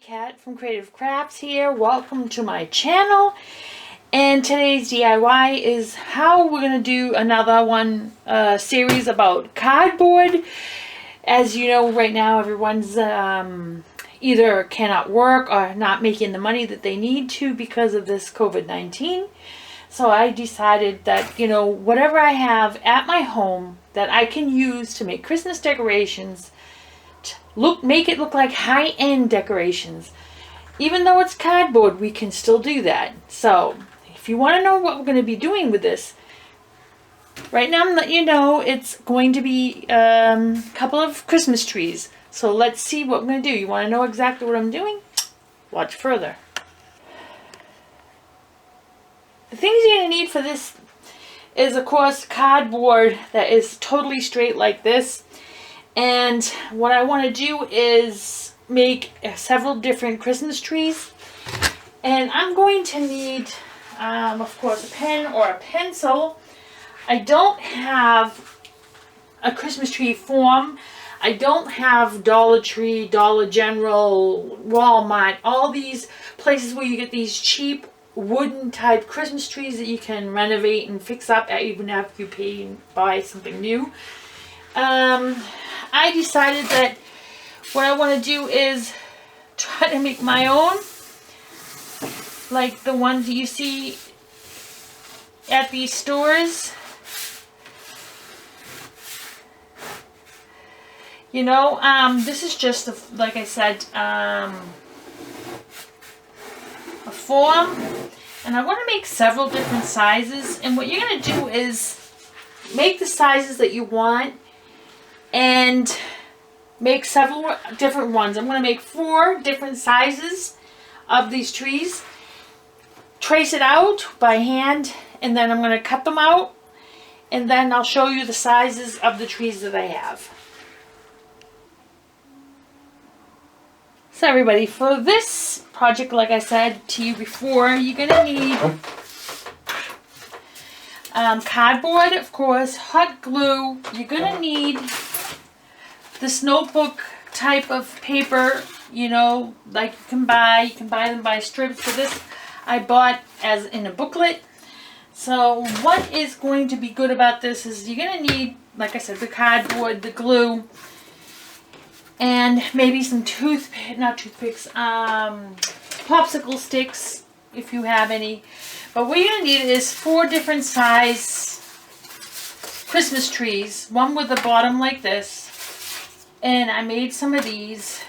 Kat from Creative Crafts here. Welcome to my channel. And today's DIY is how we're going to do another one series about cardboard. As you know, right now everyone's either cannot work or not making the money that they need to because of this COVID-19. So I decided that, whatever I have at my home that I can use to make Christmas decorations, make it look like high-end decorations. Even though it's cardboard, we can still do that. So if you want to know what we're going to be doing with this, right now I'm letting you know it's going to be a couple of Christmas trees. So let's see what we're going to do. You want to know exactly what I'm doing? Watch further. The things you're going to need for this is, of course, cardboard that is totally straight like this. And what I want to do is make several different Christmas trees. And I'm going to need, of course, a pen or a pencil. I don't have a Christmas tree form. I don't have Dollar Tree, Dollar General, Walmart, all these places where you get these cheap wooden type Christmas trees that you can renovate and fix up even after you pay and buy something new. I decided that what I want to do is try to make my own, like the ones you see at these stores. This is just, like I said, a form. And I want to make several different sizes. And what you're going to do is make the sizes that you want and make several different ones. I'm going to make 4 different sizes of these trees. Trace it out by hand, and then I'm going to cut them out, and then I'll show you the sizes of the trees that I have. So everybody, for this project, like I said to you before, you're going to need cardboard, of course, hot glue. You're going to need this notebook type of paper, like you can buy them by strips. For this, I bought as in a booklet. So what is going to be good about this is you're going to need, like I said, the cardboard, the glue, and maybe some popsicle sticks if you have any. But what you're going to need is 4 different size Christmas trees. One with a bottom like this. And I made some of these.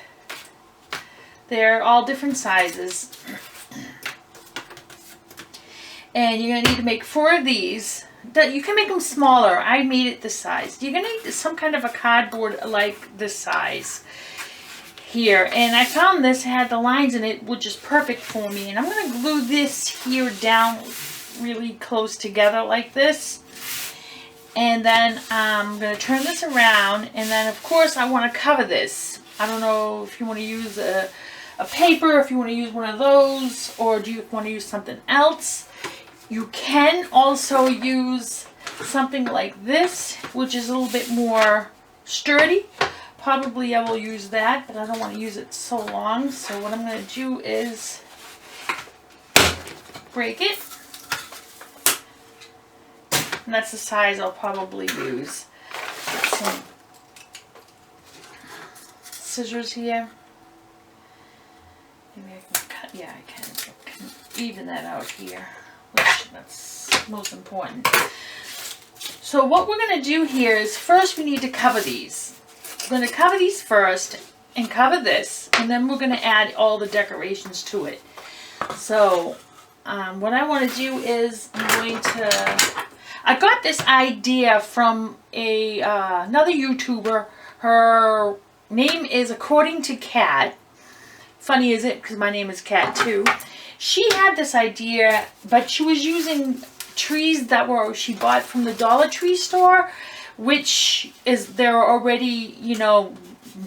They're all different sizes. And you're going to need to make 4 of these. You can make them smaller. I made it this size. You're going to need some kind of a cardboard like this size here. And I found this had the lines in it, which is perfect for me. And I'm going to glue this here down really close together like this. And then I'm going to turn this around, and then of course I want to cover this. I don't know if you want to use a paper, if you want to use one of those, or do you want to use something else. You can also use something like this, which is a little bit more sturdy. Probably I will use that, but I don't want to use it so long. So what I'm going to do is break it. And that's the size I'll probably use. Some scissors here. Maybe I can cut. Yeah, I can even that out here, which that's most important. So what we're going to do here is first we need to cover these. We're going to cover these first and cover this, and then we're going to add all the decorations to it. So what I want to do is I got this idea from another YouTuber. Her name is According to Kat. Funny, is it? Because my name is Kat too. She had this idea, but she was using trees that she bought from the Dollar Tree store, which they're already,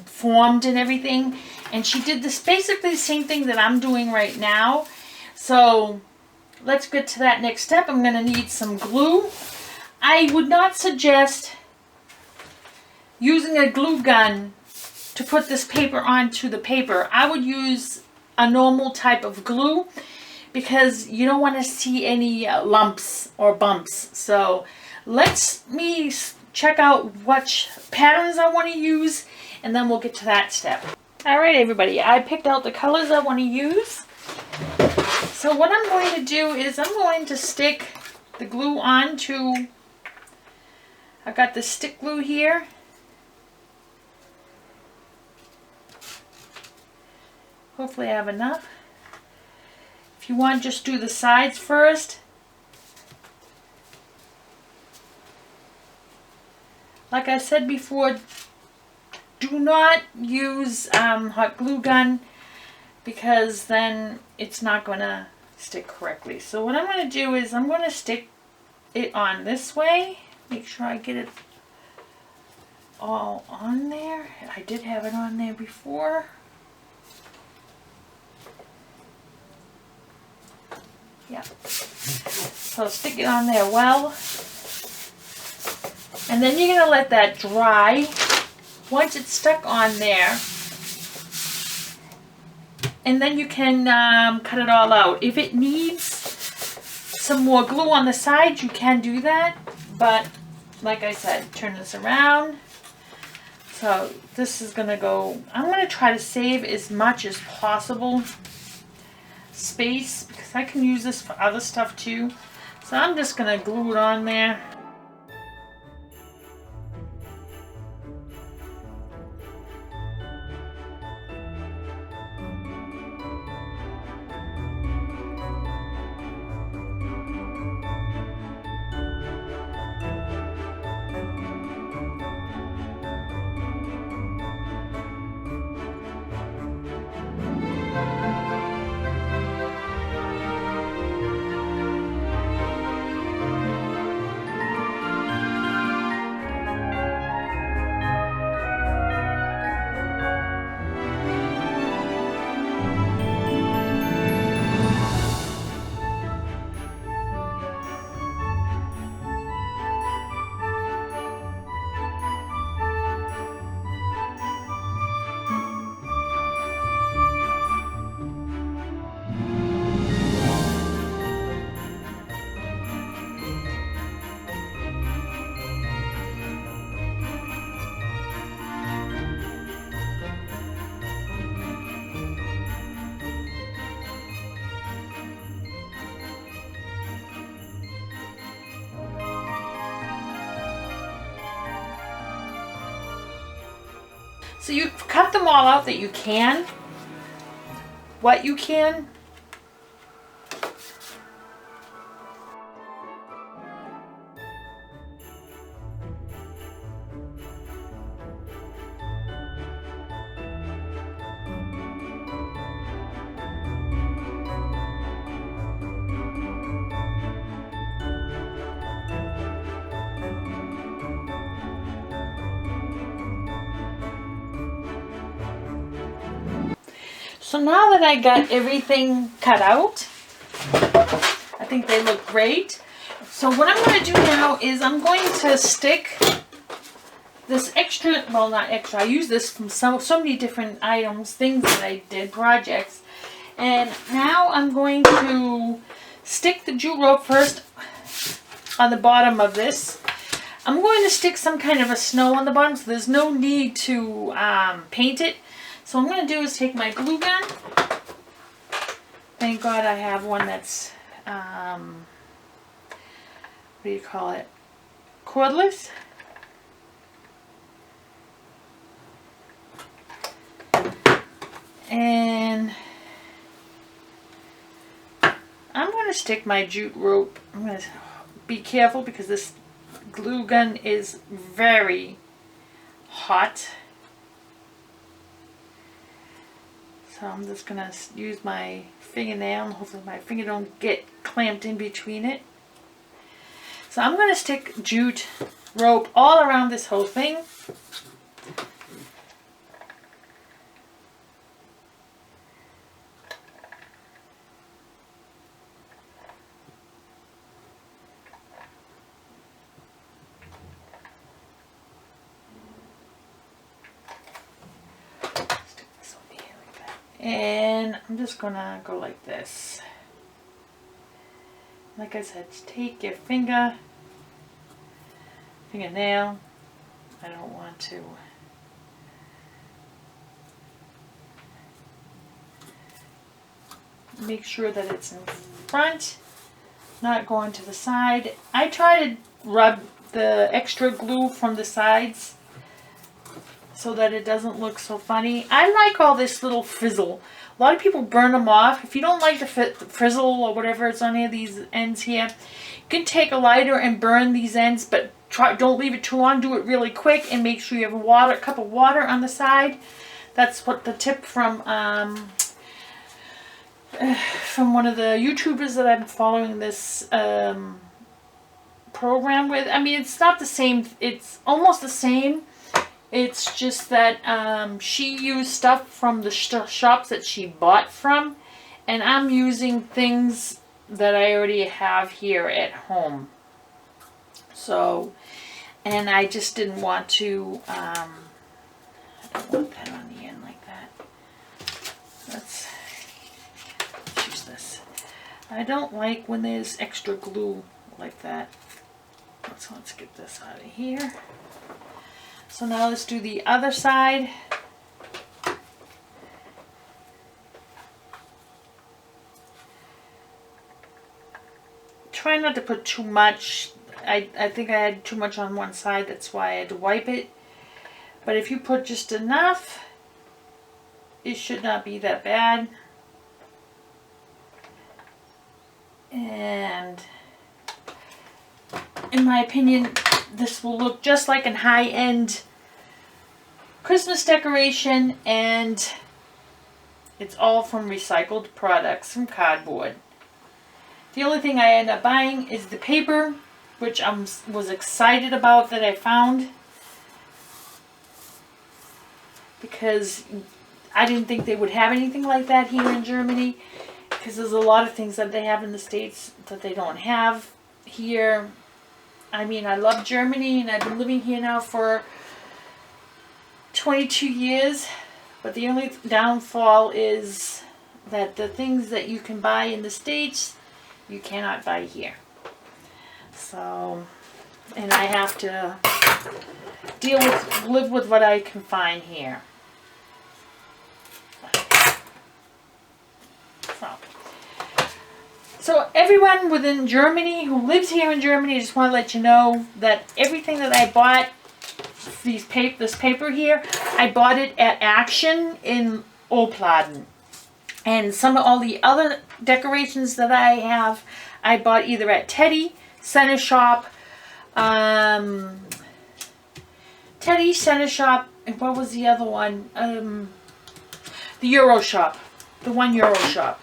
formed and everything. And she did this basically the same thing that I'm doing right now. So let's get to that next step. I'm going to need some glue. I would not suggest using a glue gun to put this paper onto the paper. I would use a normal type of glue because you don't want to see any lumps or bumps. So let me check out what patterns I want to use, and then we'll get to that step. Alright everybody, I picked out the colors I want to use. So what I'm going to do is I'm going to stick the glue onto, I've got the stick glue here. Hopefully I have enough. If you want, just do the sides first. Like I said before, do not use hot glue gun because then it's not going to stick correctly. So what I'm going to do is I'm going to stick it on this way. Make sure I get it all on there. I did have it on there before. Yeah. So stick it on there well. And then you're going to let that dry. Once it's stuck on there, and then you can cut it all out. If it needs some more glue on the side, you can do that. But like I said, turn this around. So this is going to go, I'm going to try to save as much as possible space because I can use this for other stuff too. So I'm just going to glue it on there. So you cut them all out that you can, what you can. So now that I got everything cut out, I think they look great. So what I'm going to do now is I'm going to stick this extra, well not extra, I use this from so many different items, things that I did, projects. And now I'm going to stick the jute rope first on the bottom of this. I'm going to stick some kind of a snow on the bottom, so there's no need to paint it. So what I'm going to do is take my glue gun. Thank God I have one that's, what do you call it, cordless. And I'm going to stick my jute rope. I'm going to be careful because this glue gun is very hot. So I'm just going to use my fingernail and hopefully my finger don't get clamped in between it. So I'm going to stick jute rope all around this whole thing. And I'm just gonna go like this. Like I said, take your fingernail. I don't want to. Make sure that it's in front, not going to the side. I try to rub the extra glue from the sides so that it doesn't look so funny. I like all this little frizzle. A lot of people burn them off. If you don't like the frizzle or whatever it's on here, these ends here, you can take a lighter and burn these ends, but don't leave it too long. Do it really quick and make sure you have a cup of water on the side. That's what the tip from one of the YouTubers that I'm following this program with. I mean, it's not the same. It's almost the same. It's just that she used stuff from the shops that she bought from, and I'm using things that I already have here at home. So, and I just didn't want to, I don't want that on the end like that. Let's use this. I don't like when there's extra glue like that. So let's get this out of here. So now let's do the other side. Try not to put too much. I think I had too much on one side, that's why I had to wipe it. But if you put just enough, it should not be that bad. And in my opinion, this will look just like a high-end Christmas decoration, and it's all from recycled products, from cardboard. The only thing I end up buying is the paper, which I was excited about that I found, because I didn't think they would have anything like that here in Germany, because there's a lot of things that they have in the States that they don't have here. I mean, I love Germany, and I've been living here now for 22 years, but the only downfall is that the things that you can buy in the States, you cannot buy here. So, and I have to live with what I can find here. So everyone within Germany who lives here in Germany, I just want to let you know that everything that I bought, this paper here, I bought it at Action in Opladen. And all the other decorations that I have, I bought either at Teddy, Center Shop, and what was the other one? The Euro Shop, the one Euro Shop.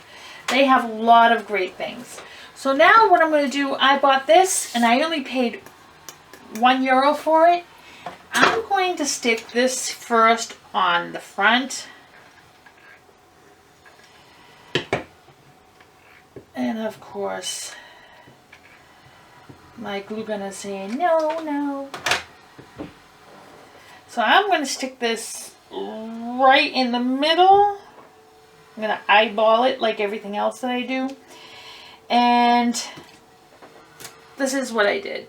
They have a lot of great things. So now what I'm going to do, I bought this and I only paid €1 for it. I'm going to stick this first on the front. And of course, my glue gun is saying no, no. So I'm going to stick this right in the middle. I'm going to eyeball it like everything else that I do. And this is what I did.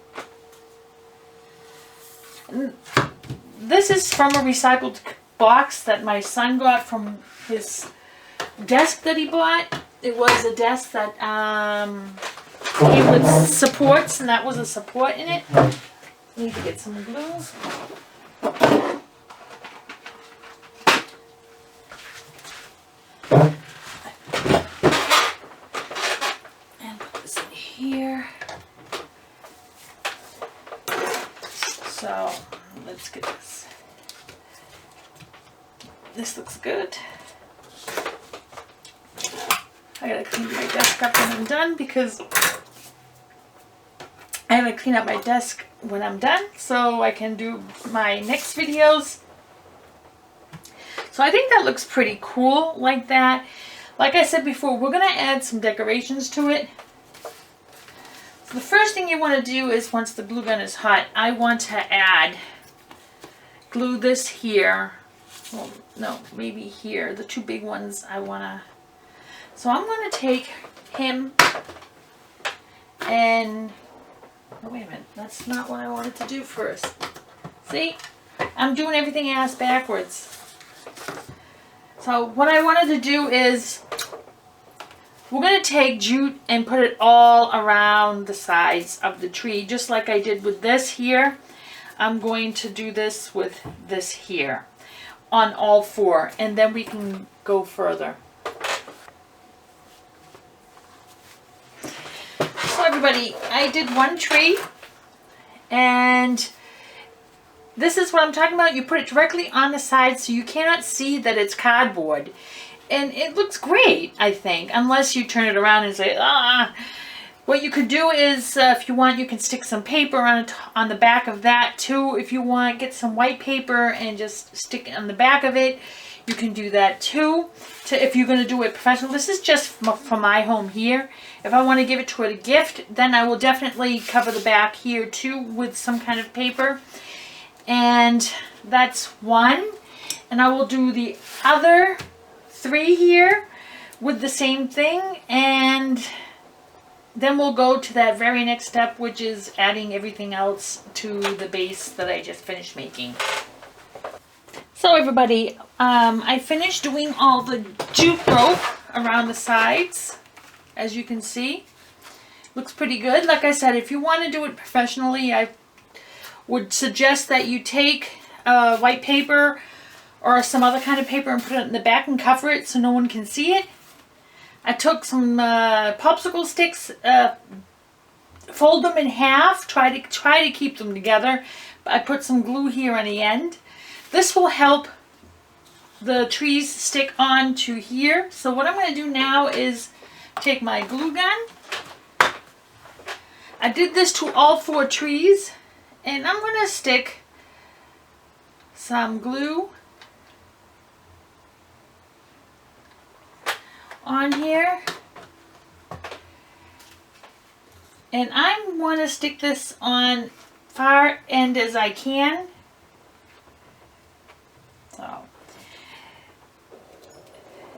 This is from a recycled box that my son got from his desk that he bought. It was a desk that came with supports, and that was a support in it. Need to get some glue. And put this in here. So let's get this. This looks good. I gotta clean my desk up when I'm done, because I gotta clean up my desk when I'm done so I can do my next videos. So I think that looks pretty cool like that. Like I said before, we're gonna add some decorations to it. So the first thing you want to do is, once the glue gun is hot, I want to glue this here well, no, maybe here. The two big ones I want to. So I'm going to take him and, oh, wait a minute, that's not what I wanted to do first. See, I'm doing everything ass backwards. So what I wanted to do is, we're going to take jute and put it all around the sides of the tree, just like I did with this here. I'm going to do this with this here on all four, and then we can go further. So everybody, I did one tree, and this is what I'm talking about. You put it directly on the side so you cannot see that it's cardboard. And it looks great, I think, unless you turn it around and say, ah. What you could do is, if you want, you can stick some paper on the back of that too. If you want, get some white paper and just stick it on the back of it. You can do that too. If you're going to do it professional. This is just for my home here. If I want to give it to a gift, then I will definitely cover the back here too with some kind of paper. And that's one. And I will do the other 3 here with the same thing, and then we'll go to that very next step, which is adding everything else to the base that I just finished making. So everybody, I finished doing all the jute rope around the sides, as you can see. Looks pretty good. Like I said, if you want to do it professionally, I would suggest that you take white paper or some other kind of paper and put it in the back and cover it so no one can see it. I took some popsicle sticks, fold them in half, try to keep them together. I put some glue here on the end. This will help the trees stick on to here. So what I'm going to do now is take my glue gun. I did this to all 4 trees, and I'm going to stick some glue on here, and I want to stick this on far end as I can. So,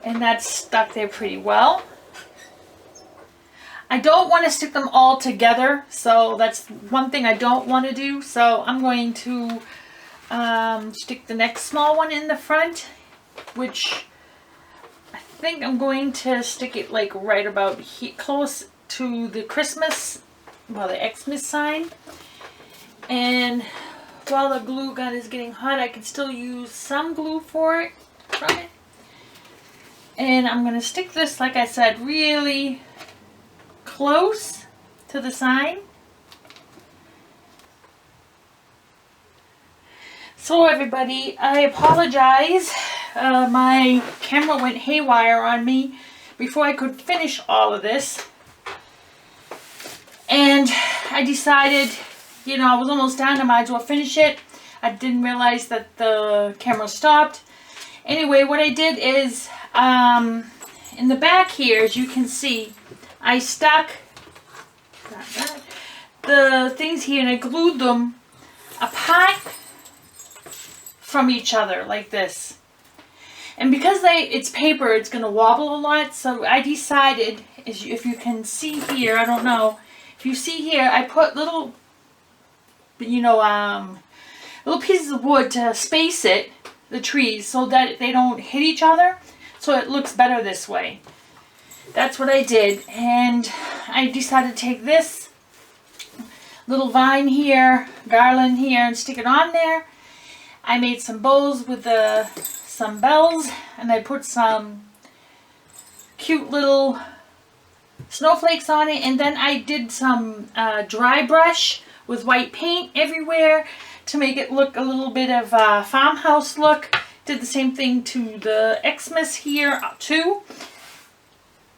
and that's stuck there pretty well. I don't want to stick them all together, so that's one thing I don't want to do. So I'm going to stick the next small one in the front, which I think I'm going to stick it like right about here, close to the Christmas, well, the Xmas sign. And while the glue gun is getting hot, I can still use some glue from it. And I'm going to stick this, like I said, really close to the sign. So everybody, I apologize. My camera went haywire on me before I could finish all of this. And I decided, you know, I was almost done. I might as well finish it. I didn't realize that the camera stopped. Anyway, what I did is, in the back here, as you can see, I stuck the things here and I glued them apart from each other like this. And because it's paper, it's going to wobble a lot, so I decided, if you can see here, I don't know, if you see here, I put little, you know, little pieces of wood to space the trees, so that they don't hit each other, so it looks better this way. That's what I did, and I decided to take this little vine here, garland here, and stick it on there. I made some bows with some bells, and I put some cute little snowflakes on it, and then I did some dry brush with white paint everywhere to make it look a little bit of a farmhouse look. Did the same thing to the Xmas here too.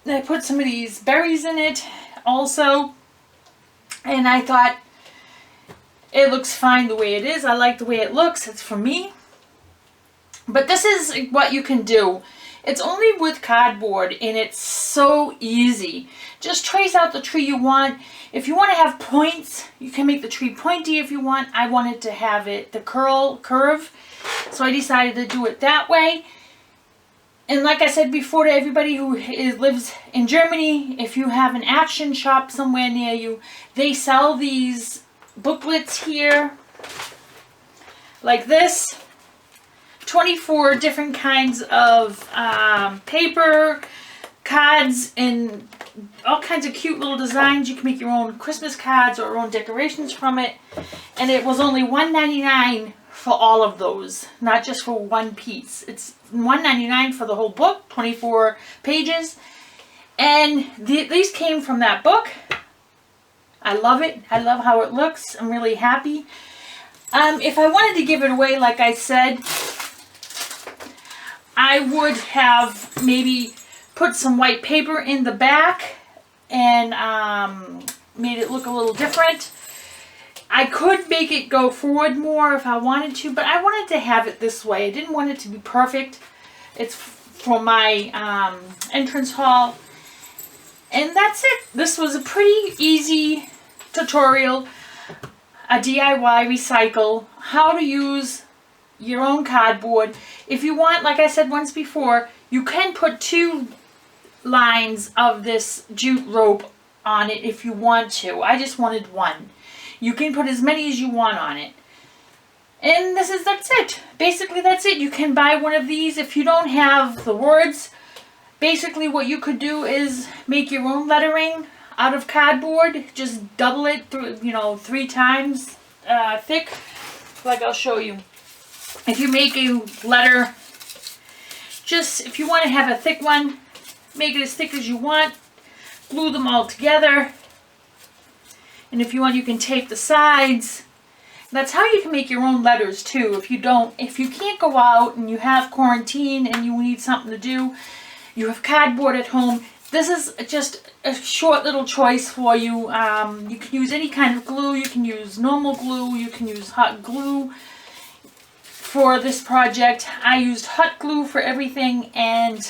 And I put some of these berries in it also, and I thought it looks fine the way it is. I like the way it looks. It's for me. But this is what you can do. It's only with cardboard, and it's so easy. Just trace out the tree you want. If you want to have points, you can make the tree pointy if you want. I wanted to have it the curve. So I decided to do it that way. And like I said before to everybody who lives in Germany, if you have an Action shop somewhere near you, they sell these booklets here, like this. 24 different kinds of paper, cards, and all kinds of cute little designs. You can make your own Christmas cards or your own decorations from it. And it was only $1.99 for all of those, not just for one piece. It's $1.99 for the whole book, 24 pages. And these came from that book. I love it. I love how it looks. I'm really happy. If I wanted to give it away, like I said, I would have maybe put some white paper in the back and made it look a little different. I could make it go forward more if I wanted to, but I wanted to have it this way. I didn't want it to be perfect. It's for my entrance hall. And that's it. This was a pretty easy tutorial, a DIY recycle, how to use your own cardboard. If you want, like I said once before, you can put 2 lines of this jute rope on it if you want to. I just wanted 1. You can put as many as you want on it. And that's it. Basically, that's it. You can buy one of these if you don't have the words. Basically, what you could do is make your own lettering out of cardboard. Just double it through, 3 times thick. Like I'll show you. If you make a letter, if you want to have a thick one, make it as thick as you want. Glue them all together. And if you want, you can tape the sides. That's how you can make your own letters too. If you can't go out and you have quarantine and you need something to do, you have cardboard at home, this is just a short little choice for you. You can use any kind of glue. You can use normal glue. You can use hot glue for this project. I used hot glue for everything, and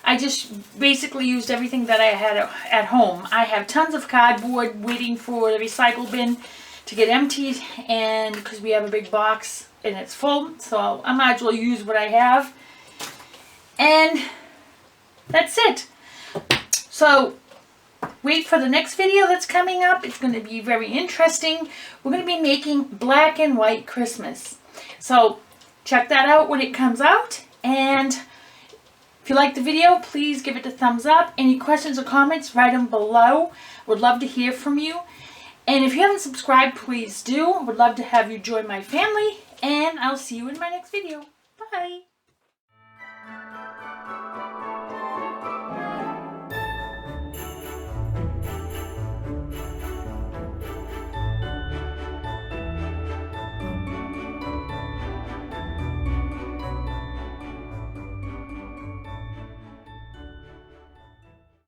I just basically used everything that I had at home. I have tons of cardboard waiting for the recycle bin to get emptied, and because we have a big box and it's full, so I might as well use what I have. And that's it. So wait for the next video that's coming up. It's going to be very interesting. We're going to be making black and white Christmas. So check that out when it comes out. And if you liked the video, please give it a thumbs up. Any questions or comments, write them below. Would love to hear from you. And if you haven't subscribed, please do. Would love to have you join my family. And I'll see you in my next video. Bye.